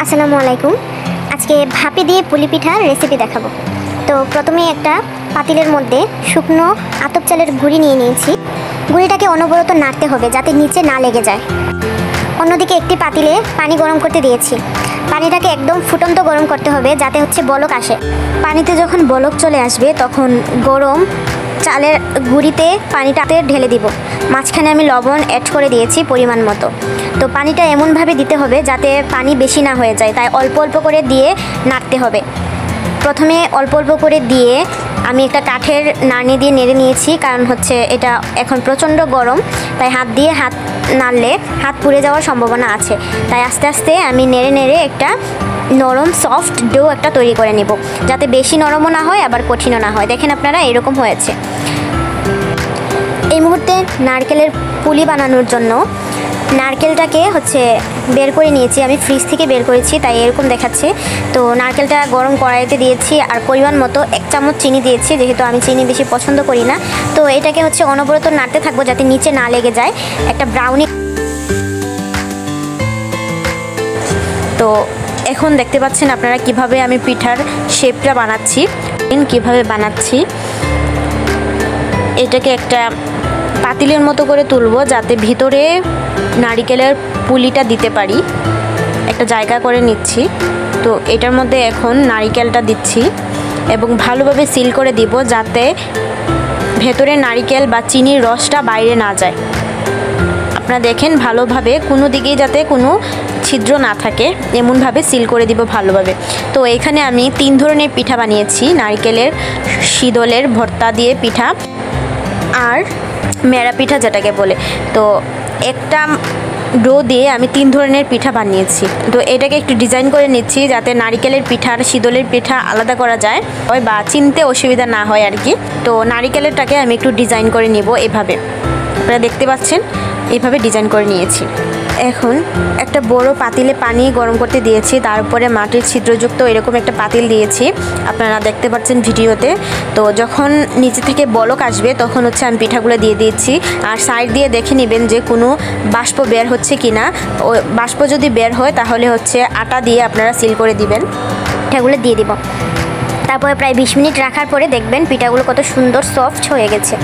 আসসালামু আলাইকুম। আজকে ভাপে দিয়ে পুলি পিঠার রেসিপি দেখাবো। তো প্রথমে একটা পাতিলের মধ্যে শুকনো আতপ চালের গুঁড়ি নিয়ে নিয়েছি। গুঁড়িটাকে অনবরত নাড়তে হবে যাতে নিচে না লেগে যায়। অন্যদিকে একটি পাতিলে পানি গরম করতে দিয়েছি। পানিটাকে একদম ফুটন্ত গরম করতে হবে যাতে বলক আসে। পানিতে যখন বলক চলে আসবে তখন গরম চালের গুঁড়িতে পানিটাতে ঢেলে দিব। মাঝখানে আমি লবণ অ্যাড করে দিয়েছি পরিমাণ মতো। তো পানিটা এমনভাবে দিতে হবে যাতে পানি বেশি না হয়ে যায়, তাই অল্প অল্প করে দিয়ে নাড়তে হবে। প্রথমে অল্প অল্প করে দিয়ে আমি একটা কাঠের নাড়নি দিয়ে নেড়ে নিয়েছি, কারণ এটা এখন প্রচণ্ড গরম, তাই হাত নাড়লে হাত পুড়ে যাওয়ার সম্ভাবনা আছে। তাই আস্তে আস্তে আমি নেড়ে নেড়ে একটা নরম সফট ডো একটা তৈরি করে নেব, যাতে বেশি নরমও না হয় আবার কঠিনও না হয়। দেখেন আপনারা এরকম হয়েছে। এই মুহূর্তে নারকেলের পুলি বানানোর জন্য নারকেলটাকে বের করে নিয়েছি, আমি ফ্রিজ থেকে বের করেছি তাই এরকম দেখাচ্ছে। তো নারকেলটা গরম কড়াইতে দিয়েছি আর পরিমাণ মতো 1 চামচ চিনি দিয়েছি, যেহেতু আমি চিনি বেশি পছন্দ করি না। তো এটাকে অনবরত নাড়তে থাকবো যাতে নিচে না লেগে যায়। একটা ব্রাউনি। তো এখন দেখতে পাচ্ছেন আপনারা কিভাবে আমি পিঠার শেপটা বানাচ্ছি, কিভাবে বানাচ্ছি। এটাকে একটা পাতিলের মতো করে তুলবো যাতে ভিতরে নারিকেলের পুলিটা দিতে পারি। একটা জায়গা করে নিচ্ছি। তো এটার মধ্যে এখন নারিকেলটা দিচ্ছি এবং ভালোভাবে সিল করে দিব যাতে ভেতরে নারিকেল বা চিনির রসটা বাইরে না যায়। আপনারা দেখেন ভালোভাবে কোনো দিকেই যাতে কোনো ছিদ্র না থাকে, এমনভাবে সিল করে দিব ভালোভাবে। তো এখানে আমি 3 ধরনের পিঠা বানিয়েছি, নারিকেলের শীতলের ভর্তা দিয়ে পিঠা আর মেরা পিঠা যেটাকে বলে। তো একটা ডো দিয়ে আমি 3 ধরনের পিঠা বানিয়েছি। তো এটাকে একটু ডিজাইন করে নিচ্ছি যাতে নারিকেলের পিঠা আর শীতলের পিঠা আলাদা করা যায় বা চিনতে অসুবিধা না হয় আর কি। তো নারিকেলেরটাকে আমি একটু ডিজাইন করে নিব এভাবে, আপনারা দেখতে পাচ্ছেন এইভাবে ডিজাইন করে নিয়েছি। এখন একটা বড় পাতিলে পানি গরম করতে দিয়েছি, তার উপরে মাটির ছিদ্রযুক্ত এরকম একটা পাতিল দিয়েছি, আপনারা দেখতে পাচ্ছেন ভিডিওতে। তো যখন নিচে থেকে বলক আসবে তখন আমি পিঠাগুলো দিয়ে দিচ্ছি আর সাইড দিয়ে দেখে নেবেন যে কোনো বাষ্প বের হচ্ছে কি না। ও বাষ্প যদি বের হয় তাহলে আটা দিয়ে আপনারা সিল করে দিবেন। পিঠাগুলো দিয়ে দিব, তারপরে প্রায় 20 মিনিট রাখার পরে দেখবেন পিঠাগুলো কত সুন্দর সফট হয়ে গেছে।